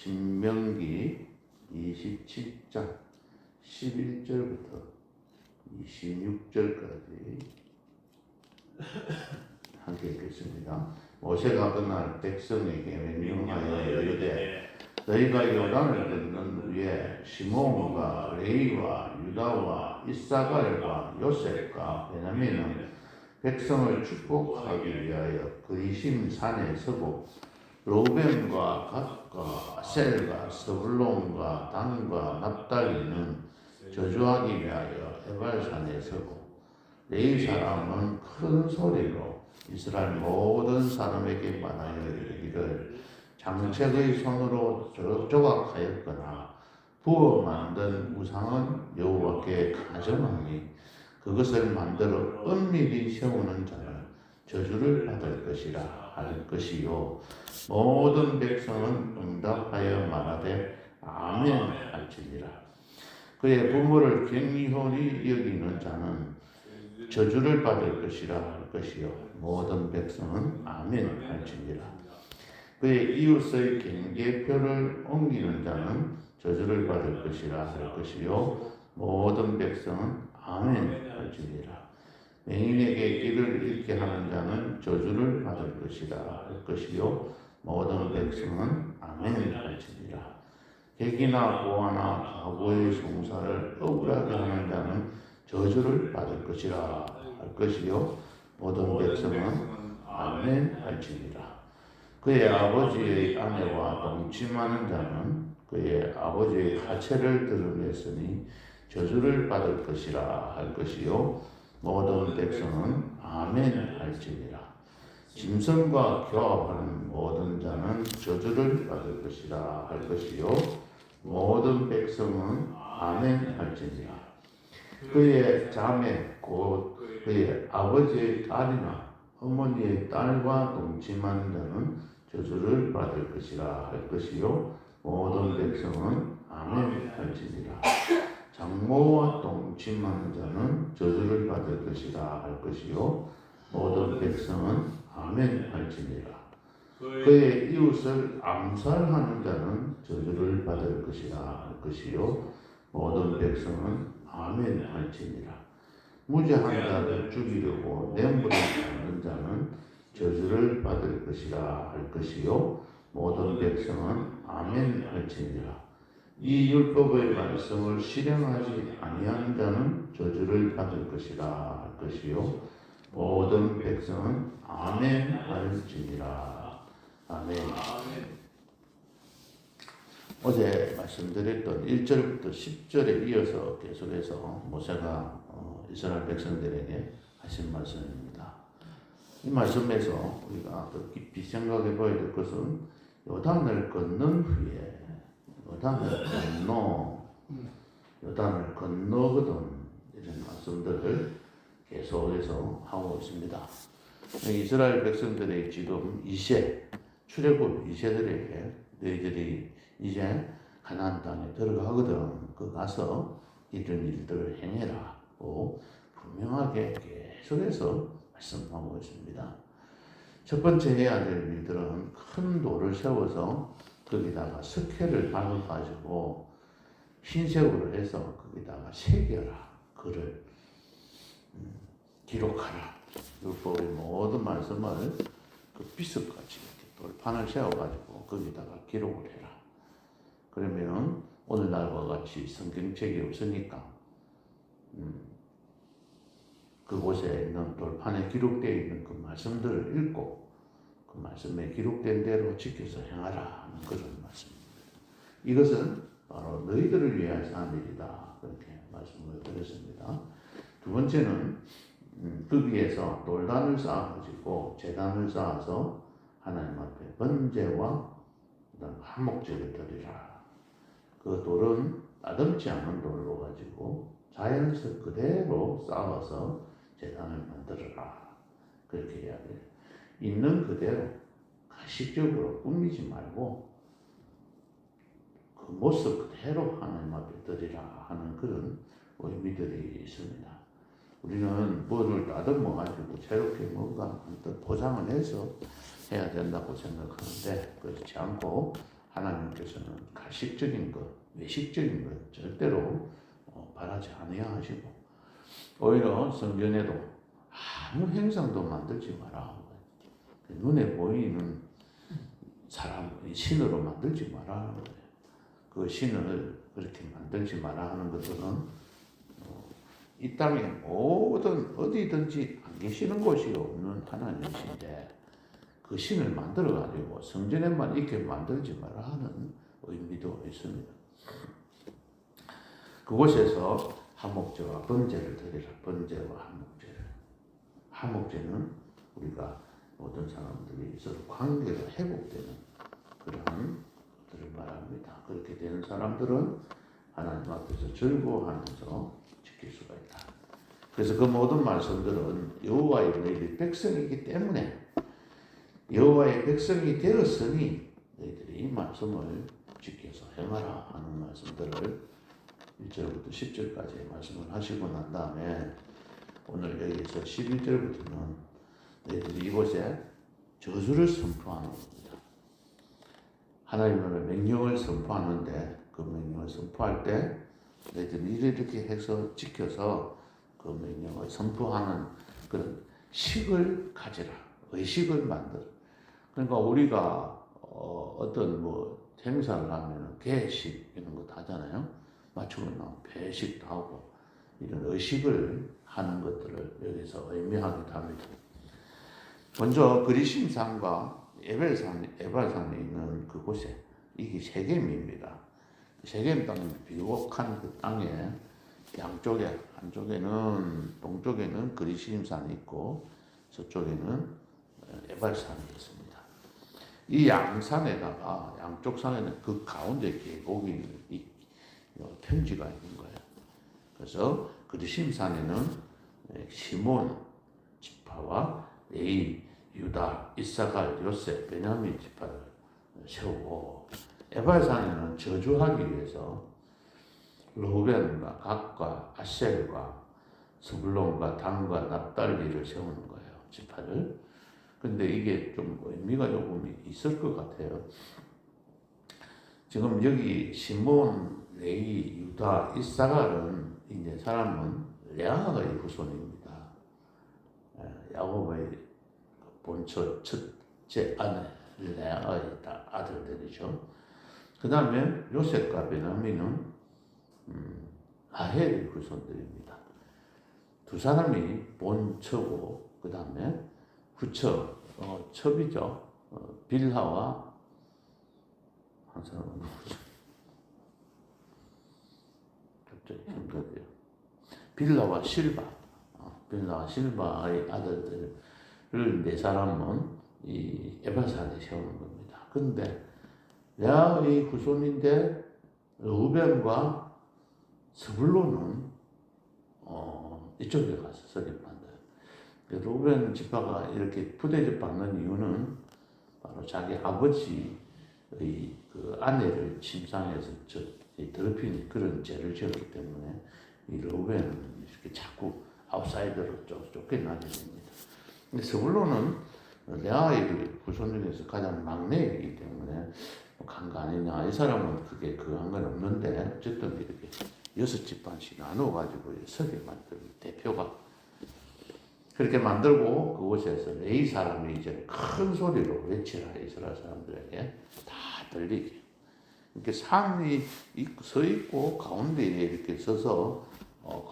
신명기 27장 11절부터 26절까지 함께 읽겠습니다. 모세가 그날 백성에게 명령하여 이르되 너희가 요단을 건넌 후에 시므온과 레위와 유다와 이사갈과 요셉과 베냐민은 백성을 축복하기 위하여 그리심 산에 서고 로벤과 갓과 아셀과 스불론과 단과 납달리는 저주하기 위하여 에발산에 서고 레위 사람은 큰 소리로 이스라엘 모든 사람에게 말하여 이르기를 장책의 손으로 조각하였거나 부어 만든 우상은 여호와께 가정하니 그것을 만들어 은밀히 세우는 자는 저주를 받을 것이라 할 것이요 모든 백성은 응답하여 말하되 아멘 할지니라. 그의 부모를 경이홀히 여기는 자는 저주를 받을 것이라 할 것이요 모든 백성은 아멘 할지니라. 그의 이웃의 경계표를 옮기는 자는 저주를 받을 것이라 할 것이요 모든 백성은 아멘 할지니라. 맹인에게 길을 잃게 하는 자는 저주를 받을 것이라 할 것이요 모든 백성은 아멘 할지니라. 객이나 고아나 과부의 송사를 억울하게 하는 자는 저주를 받을 것이라 할 것이요 모든 백성은 아멘 할지니라. 그의 아버지의 아내와 동침하는 자는 그의 아버지의 하체를 드러냈으니 저주를 받을 것이라 할 것이요 모든 백성은 아멘 할지니라. 짐승과 교합하는 모든 자는 저주를 받을 것이라 할 것이요 모든 백성은 아멘 할지니라. 그의 자매 곧 그의 아버지의 딸이나 어머니의 딸과 동침하는 자는 저주를 받을 것이라 할 것이요 모든 백성은 아멘 할지니라. 장모와 동침하는 자는 저주를 받을 것이라 할 것이요 모든 백성은 아멘 할지니라. 그의 이웃을 암살하는 자는 저주를 받을 것이라 할 것이요 모든 백성은 아멘 할지니라. 무죄한 자를 죽이려고 뇌물을 받는 자는 저주를 받을 것이라 할 것이요 모든 백성은 아멘 할지니라. 이 율법의 말씀을 실행하지 아니하는 자는 저주를 받을 것이라 할 것이요 모든 백성은 아멘 할지니라. 아멘. 어제 말씀드렸던 1절부터 10절에 이어서 계속해서 모세가 이스라엘 백성들에게 하신 말씀입니다. 이 말씀에서 우리가 더 깊이 생각해 봐야 될 것은 요단을 건넌 후에 요단을 건너거든 이런 말씀들을 계속해서 하고 있습니다. 이스라엘 백성들의 지금 2세 출애굽 2세들에게 너희들이 이제 가나안 땅에 들어가거든 그 가서 이런 일들을 행해라 고 분명하게 계속해서 말씀하고 있습니다. 첫 번째 해야 될 일들은 큰 돌을 세워서 거기다가 석회를 박아가지고 흰색으로 해서 거기다가 새겨라. 글을 기록하라. 율법의 모든 말씀을 그 비석같이 돌판을 세워가지고 거기다가 기록을 해라. 그러면 오늘날과 같이 성경책이 없으니까 그곳에 있는 돌판에 기록되어 있는 그 말씀들을 읽고 그 말씀에 기록된 대로 지켜서 행하라 하는 그런 말씀입니다. 이것은 바로 너희들을 위해서 한 일이다. 그렇게 말씀을 드렸습니다. 두 번째는 거기에서 돌단을 쌓아가지고 제단을 쌓아서 하나님 앞에 번제와 그다음 한목제를 드리라. 그 돌은 나듬지 않은 돌로 가지고 자연석 그대로 쌓아서 제단을 만들어라. 그렇게 해야 돼요. 있는 그대로 가식적으로 꾸미지 말고 그 모습 그대로 하나님 앞에 드리라 하는 그런 의미들이 있습니다. 우리는 뭐를 다듬어 가지고 새롭게 뭔가 포장을 해서 해야 된다고 생각하는데 그렇지 않고 하나님께서는 가식적인 것, 외식적인 것 절대로 바라지 아니하시고 오히려 성전에도 아무 행상도 만들지 마라. 눈에 보이는 사람, 신으로 만들지 마라. 그 신을 그렇게 만들지 마라 하는 것들은 이 땅에 모든 어디든지 안 계시는 곳이 없는 하나님이신데 그 신을 만들어가지고 성전에만 있게 만들지 마라 하는 의미도 있습니다. 그곳에서 화목제와 번제를 드리라. 번제와 화목제를. 화목제는 우리가 모든 사람들이 서로 관계가 회복되는 그런 것들을 말합니다. 그렇게 되는 사람들은 하나님 앞에서 즐거워하면서 지킬 수가 있다. 그래서 그 모든 말씀들은 여호와의 너희들이 백성이기 때문에 여호와의 백성이 되었으니 너희들이 이 말씀을 지켜서 행하라 하는 말씀들을 1절부터 10절까지 말씀을 하시고 난 다음에 오늘 여기서 11절부터는 너희들이 이곳에 저주를 선포하는 겁니다. 하나님의 명령을 선포하는데 그 명령을 선포할 때 너희들이 이렇게 해서 지켜서 그 명령을 선포하는 그런 식을 가지라. 의식을 만들어. 그러니까 우리가 어떤 뭐 행사를 하면 개식 이런 거 하잖아요. 맞추고 나면 배식도 하고 이런 의식을 하는 것들을 여기서 의미하기도 합니다. 먼저 그리심산과 에발산에 있는 그곳에 이게 세겜입니다. 세겜 땅은 비옥한 그 땅에 양쪽에 한쪽에는 동쪽에는 그리심산이 있고 서쪽에는 에발산이 있습니다. 이 양산에다가 양쪽 산에는 그 가운데 계곡이 평지가 있는 거예요. 그래서 그리심산에는 시몬 지파와 레위, 유다, 이사갈, 요셉, 베냐민 지파를 세우고 에발산에는 저주하기 위해서 르우벤과 갓과 아셀과 스불론과 단과 납달리를 세우는 거예요. 지파를. 근데 이게 좀 의미가 조금 있을 것 같아요. 지금 여기 시몬, 레위, 유다, 이사갈은 이제 사람은 레아의 후손입니다. 야곱의 본처 첫째 아내 레아의 아들들이죠. 그 다음에 요셉과 베냐민은 라헬의 후손들입니다. 두 사람이 본처고 그 다음에 후처, 첩이죠. 빌하와 한 사람은 누구죠? 갑자기 생각해요. 빌라와 실바의 아들들을 네 사람은 이 에발산에 세우는 겁니다. 근데 레아의 후손인데 르우벤과 스불론은 이쪽에 가서 서립 만들어요. 르우벤 지파가 이렇게 푸대접 받는 이유는 바로 자기 아버지의 그 아내를 침상해서 더럽히는 그런 죄를 지었기 때문에 이 르우벤은 이렇게 자꾸 아웃사이더로 쫓겨나게 됩니다. 근데 스불론은 레아의 후손 중에서 가장 막내이기 때문에 간 거 아니냐. 이 사람은 그게 한 건 없는데 어쨌든 이렇게 6집반씩 나눠가지고 서게 만든 대표가 그렇게 만들고 그곳에서 레위 사람이 이제 큰 소리로 외치라. 이스라엘 사람들에게 다 들리게. 이렇게 산이 서 있고 가운데에 이렇게 서서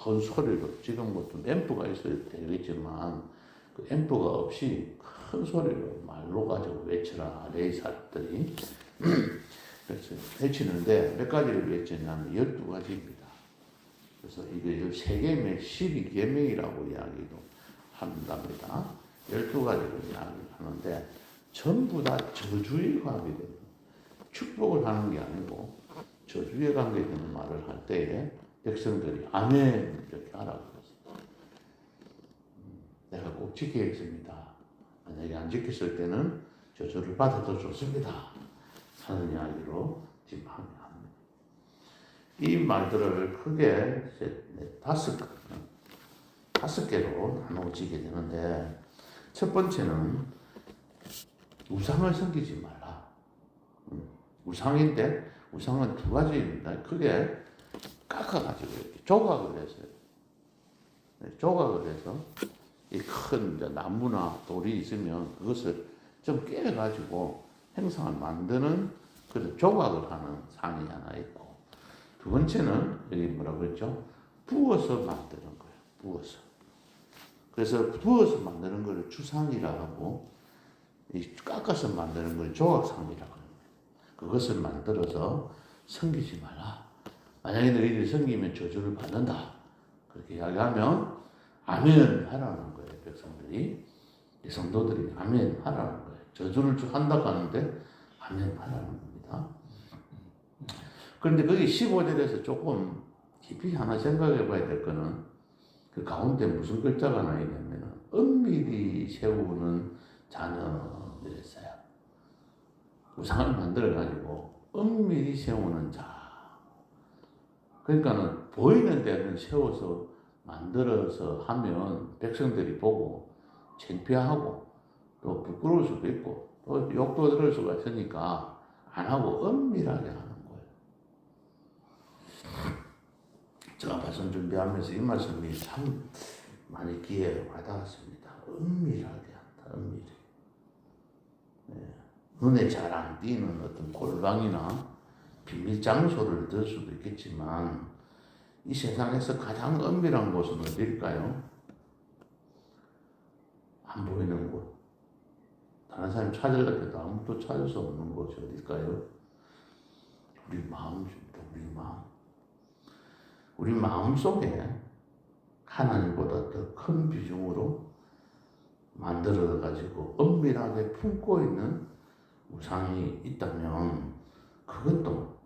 큰 소리로 지금 뭐 좀 앰프가 있어야 되겠지만 그 앰프가 없이 큰 소리로 말로 가지고 외치라. 레위 사람들이 그래서 외치는데 몇 가지를 외치냐면 12가지입니다. 그래서 이게 세겜의 12계명이라고 이야기도 한답니다. 12가지를 이야기하는데 전부 다 저주에 관계되는 축복을 하는 게 아니고 저주에 관계되는 말을 할 때에 백성들이 아멘 이렇게 하라고 그랬어요. 내가 꼭 지키겠습니다. 만약에 안 지켰을 때는 저주를 받아도 좋습니다. 하는 이야기로 지금 합니다. 이 말들을 크게 다섯 개로 나누어지게 되는데 첫 번째는 우상을 섬기지 말라. 우상인데 우상은 두 가지입니다. 크게 깎아가지고 이렇게 조각을 했어요. 조각을 해서 이 큰 나무나 돌이 있으면 그것을 좀 깨가지고 행상을 만드는 그런 조각을 하는 상이 하나 있고, 두 번째는 여기 뭐라고 했죠? 부어서 만드는 거예요. 부어서. 그래서 부어서 만드는 걸 주상이라 하고, 이 깎아서 만드는 걸 조각상이라고 합니다. 그것을 만들어서 섬기지 마라. 만약에 너희들이 섬기면 저주를 받는다. 그렇게 이야기하면 아멘 하라는 거예요. 백성들이, 성도들이 아멘 하라는 거예요. 저주를 한다고 하는데 아멘 하라는 겁니다. 그런데 거기 15절에서 조금 깊이 하나 생각해 봐야 될 거는, 그 가운데 무슨 글자가 나와 있냐면 은밀히 세우는 자녀 이랬어요. 우상을 만들어 가지고 은밀히 세우는 자. 그러니까는 보이는 데는 세워서 만들어서 하면 백성들이 보고 창피하고 또 부끄러울 수도 있고 또 욕도 들을 수가 있으니까 안 하고 은밀하게 하는 거예요. 제가 말씀 준비하면서 이 말씀이 참 많이 귀에 와닿았습니다. 은밀하게 한다. 은밀히. 네. 눈에 잘 안 띄는 어떤 골방이나 비밀 장소를 들 수도 있겠지만, 이 세상에서 가장 은밀한 곳은 어디일까요? 안 보이는 곳. 다른 사람이 찾으려고 해도 아무도 찾을 수 없는 곳이 어딜까요? 우리 마음입니다. 우리 마음. 우리 마음 속에 하나님보다 더 큰 비중으로 만들어가지고 은밀하게 품고 있는 우상이 있다면, 그것도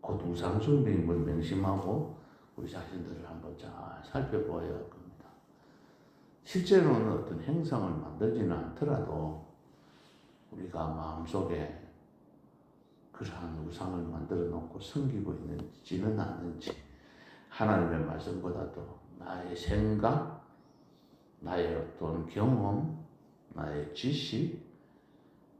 곧 우상 숭배임을 명심하고 우리 자신들을 한번 잘 살펴보아야 할 겁니다. 실제로는 어떤 행상을 만들지는 않더라도 우리가 마음속에 그러한 우상을 만들어 놓고 섬기고 있는지는 않는지, 하나님의 말씀보다도 나의 생각, 나의 어떤 경험, 나의 지식,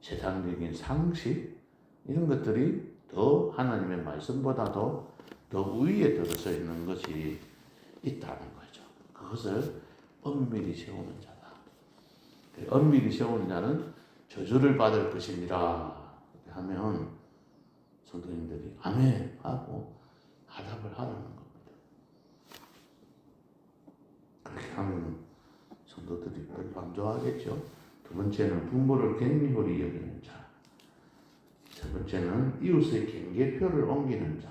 세상적인 상식, 이런 것들이 더 하나님의 말씀보다도 더 위에 들어서 있는 것이 있다는 거죠. 그것을 은밀히 세우는 자다. 은밀히 세우는 자는 저주를 받을 것이니라 하면 성도님들이 아멘 하고 화답을 하라는 겁니다. 그렇게 하면 성도들이 별로 안 좋아하겠죠. 두 번째는 부모를 갱리홀히 여기는 자. 세 번째는 이웃의 경계표를 옮기는 자.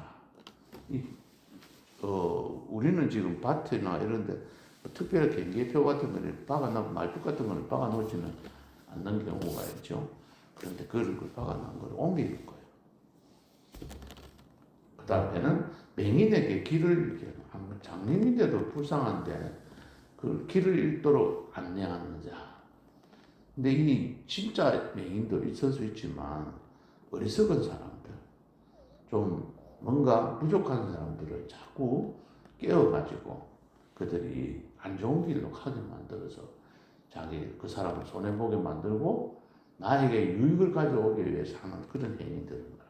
우리는 지금 밭이나 이런데 특별히 경계표 같은 거를 박아놓고 말뚝 같은 거를 박아놓지는 않는 경우가 있죠. 그런데 그걸 박아놓은 걸 옮기는 거예요. 그 다음에는 맹인에게 길을 이렇게 장님인데도 불쌍한데 그 길을 잃도록 안내하는 자. 근데 이 진짜 맹인도 있을 수 있지만 어리석은 사람들, 좀 뭔가 부족한 사람들을 자꾸 깨워가지고 그들이 안 좋은 길로 가게 만들어서 자기 그 사람을 손해보게 만들고 나에게 유익을 가져오기 위해서 하는 그런 행위들인 거야.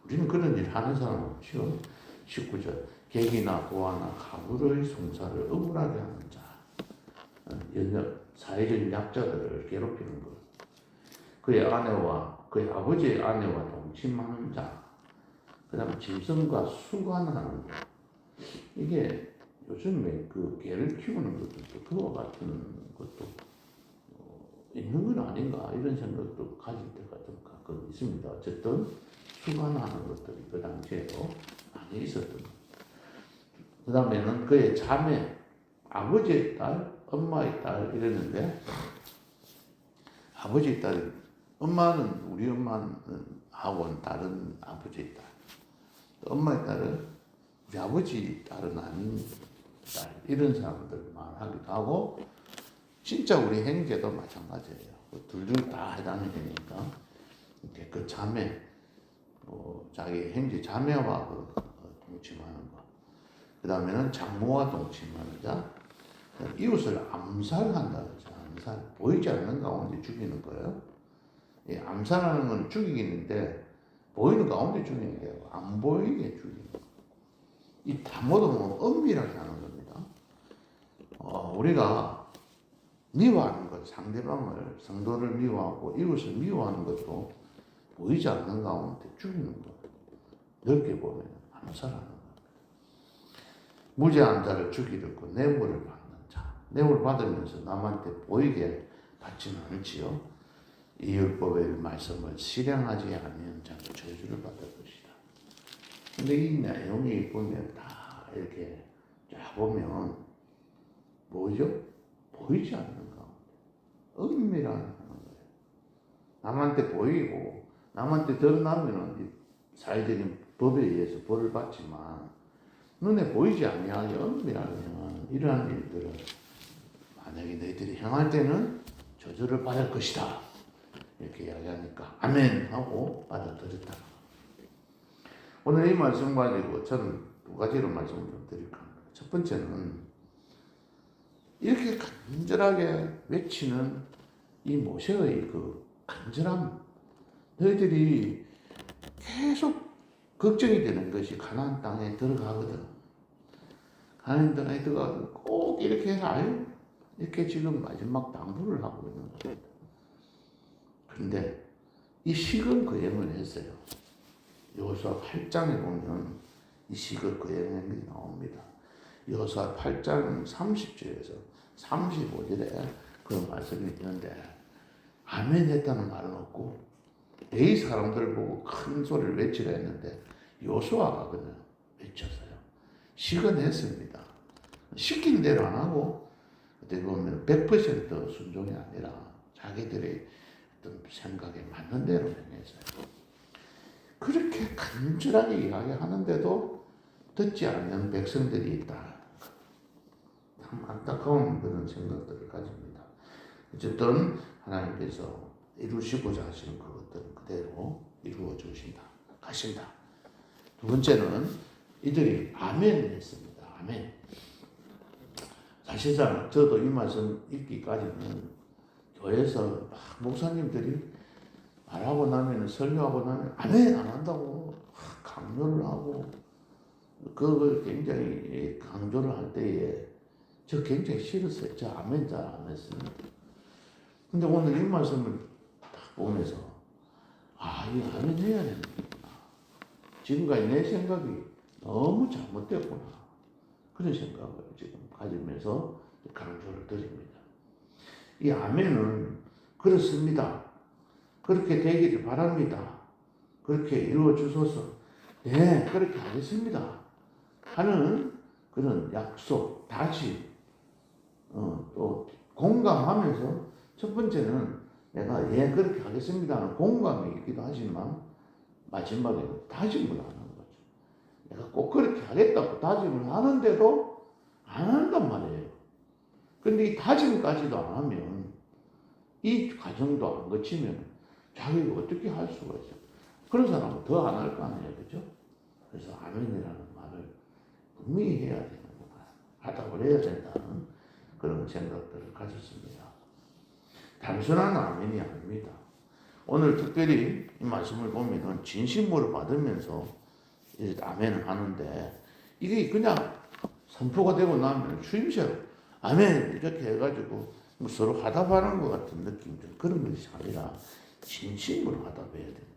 우리는 그런 일 하는 사람 없죠. 19절 객이나 고아나 가부의 송사를 억울하게 하는 자, 사회적인 약자들을 괴롭히는 것, 그의 아내와 그의 아버지의 아내와 동침하는 자, 그 다음에 짐승과 수관하는 것. 이게 요즘에 그 개를 키우는 것도 그와 같은 것도 있는 건 아닌가 이런 생각도 가질 때가 좀 가끔 있습니다. 어쨌든 수관하는 것들이 그 당시에도 많이 있었던. 그 다음에는 그의 자매, 아버지의 딸, 엄마의 딸 이랬는데, 아버지의 딸, 엄마는 우리 엄마는 하고는 다른 아버지의 딸, 엄마의 딸은 우리 아버지 딸은 아닌 딸, 이런 사람들 말하기도 하고, 진짜 우리 형제도 마찬가지예요. 둘둘 다 해당이 되니까 이렇게 그 자매, 자기 형제 자매와 동침하는 거. 그 다음에는 장모와 동침하는 자, 이웃을 암살한다 그러죠. 암살, 보이지 않는 가운데 죽이는 거예요. 예, 암살하는 건 죽이기는데 보이는 가운데 중요한 게 아니고 안 보이게 중요한 거예요. 이 모든 은밀하게 하는 겁니다. 우리가 미워하는 것, 상대방을, 성도를 미워하고 이웃을 미워하는 것도 보이지 않는 가운데 죽이는 거예요. 넓게 보면 암살하는 거예요. 무죄한 자를 죽이려고 뇌물을 받는 자, 뇌물 받으면서 남한테 보이게 받지는 않지요. 이 율법의 말씀을 실행하지 않는 자는 저주를 받을 것이다. 근데 이 내용이 보면 다 이렇게 쫙 보면 뭐죠? 보이지 않는 가운데 은밀한 거예요. 남한테 보이고 남한테 드러나면은 사회적인 법에 의해서 벌을 받지만 눈에 보이지 아니하여 은밀하면 이러한 일들을 만약에 너희들이 행할 때는 저주를 받을 것이다. 이렇게 이야기하니까 아멘 하고 받아들였다. 오늘 이 말씀 가지고 저는 두 가지로 말씀을 좀 드릴까 합니다. 첫 번째는 이렇게 간절하게 외치는 이 모세의 그 간절함, 너희들이 계속 걱정이 되는 것이 가나안 땅에 들어가거든. 가나안 땅에 들어가거든. 꼭 이렇게 해서 아유 이렇게 지금 마지막 당부를 하고 있는 거예요. 근데 이 식은 거행을 했어요. 여호수아 8장에 보면 이 식은 거행이 나옵니다. 여호수아 8장 30절에서 35절에 그런 말씀이 있는데 아멘 했다는 말은 없고 이 사람들 보고 큰 소리를 외치라 했는데 여호수아가 그냥 외쳤어요. 식은 했습니다. 시킨 대로 안 하고 어떻게 보면 100% 순종이 아니라 자기들의 어떤 생각에 맞는 대로 행했어요. 그렇게 간절하게 이야기하는데도 듣지 않는 백성들이 있다. 참 안타까운 그런 생각들을 가집니다. 어쨌든 하나님께서 이루시고자 하시는 그것들은 그대로 이루어 주신다. 가신다. 두 번째는 이들이 아멘 했습니다. 아멘. 사실상 저도 이 말씀 읽기까지는 교회에서 목사님들이 말하고 나면 설교하고 나면 아멘 안 한다고 강요를 하고 그걸 굉장히 강조를 할 때에 저 굉장히 싫었어요. 저 아멘 잘 안 했어요. 근데 오늘 이 말씀을 딱 보면서 이 아멘 해야 되는구나. 지금까지 내 생각이 너무 잘못됐구나. 그런 생각을 지금 가지면서 강조를 드립니다. 이 아멘은 그렇습니다. 그렇게 되기를 바랍니다. 그렇게 이루어 주소서. 네, 그렇게 하겠습니다. 하는 그런 약속, 다짐, 또 공감하면서 첫 번째는 내가 그렇게 하겠습니다 하는 공감이 있기도 하지만 마지막에는 다짐을 하는 거죠. 내가 꼭 그렇게 하겠다고 다짐을 하는데도 안 한단 말이에요. 근데 이 다짐까지도 안 하면 이 과정도 안 거치면 자기가 어떻게 할 수가 있어. 그런 사람은 더 안 할 거 아니에요. 그죠? 그래서 아멘이라는 말을 분명히 해야 되는구나. 하다고 해야 된다는 그런 생각들을 가졌습니다. 단순한 아멘이 아닙니다. 오늘 특별히 이 말씀을 보면은 진심으로 받으면서 아멘을 하는데 이게 그냥 선포가 되고 나면 추임새로 아멘 이렇게 해가지고 뭐 서로 화답하는 것 같은 느낌들 그런 것이 아니라 진심으로 화답해야 돼요.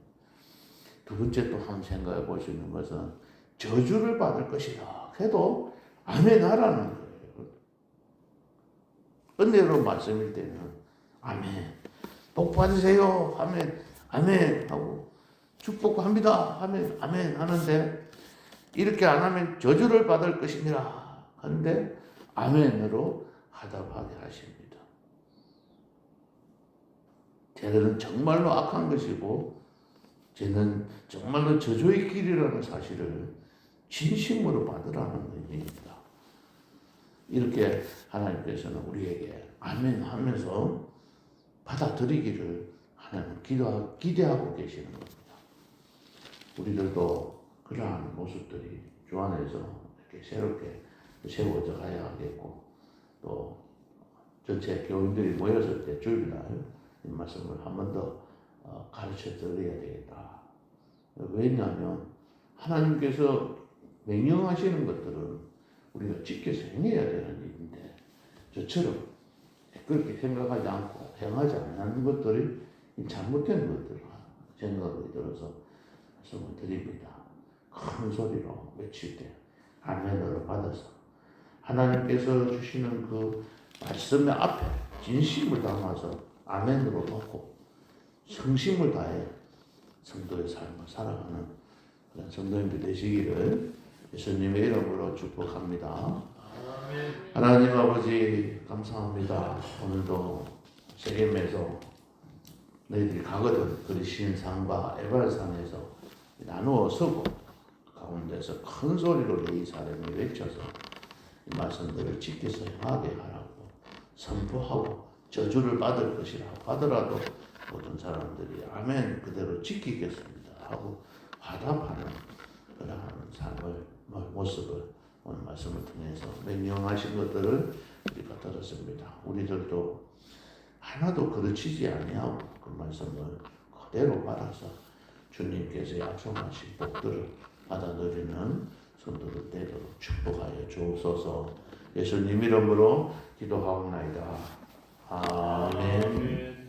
두 번째 또 한번 생각해 볼 수 있는 것은 저주를 받을 것이다 해도 아멘 하라는 거예요. 은혜로 말씀일 때는 아멘 복 받으세요 하면 아멘 하고 축복합니다 하면 아멘 하는데 이렇게 안 하면 저주를 받을 것이니라 하는데 아멘으로 화답하게 하십니다. 쟤는 정말로 악한 것이고 쟤는 정말로 저주의 길이라는 사실을 진심으로 받으라는 의미입니다. 이렇게 하나님께서는 우리에게 아멘 하면서 받아들이기를 하나님 기대하고 계시는 겁니다. 우리들도 그러한 모습들이 주 안에서 이렇게 새롭게 세워져 가야 하겠고 또 전체 교인들이 모였을 때 주일날 이 말씀을 한 번 더 가르쳐 드려야 되겠다. 왜냐하면 하나님께서 명령하시는 것들은 우리가 지켜서 행해야 되는 일인데 저처럼 그렇게 생각하지 않고 행하지 않는 것들이 잘못된 것들 생각이 들어서 말씀을 드립니다. 큰 소리로 외칠 때 아멘으로 받아서 하나님께서 주시는 그 말씀의 앞에 진심을 담아서 아멘으로 놓고 성심을 다해 성도의 삶을 살아가는 그런 성도님들 되시기를 예수님의 이름으로 축복합니다. 하나님 아버지 감사합니다. 오늘도 세겜에서 너희들이 가거든 그 신상과 에발산에서 나누어 서고 가운데서 큰 소리로 이 사람이 외쳐서 이 말씀들을 지켜서 행하게 하라고 선포하고 저주를 받을 것이라고 하더라도 모든 사람들이 아멘 그대로 지키겠습니다 하고 화답하는 그러한 삶을 모습을 오늘 말씀을 통해서 명령하신 것들을 우리가 들었습니다. 우리들도 하나도 거르치지 아니하고 그 말씀을 그대로 받아서 주님께서 약속하신 복들을 받아 누리는 성도들 되도록 축복하여 주옵소서. 예수님 이름으로 기도하옵나이다. 아멘.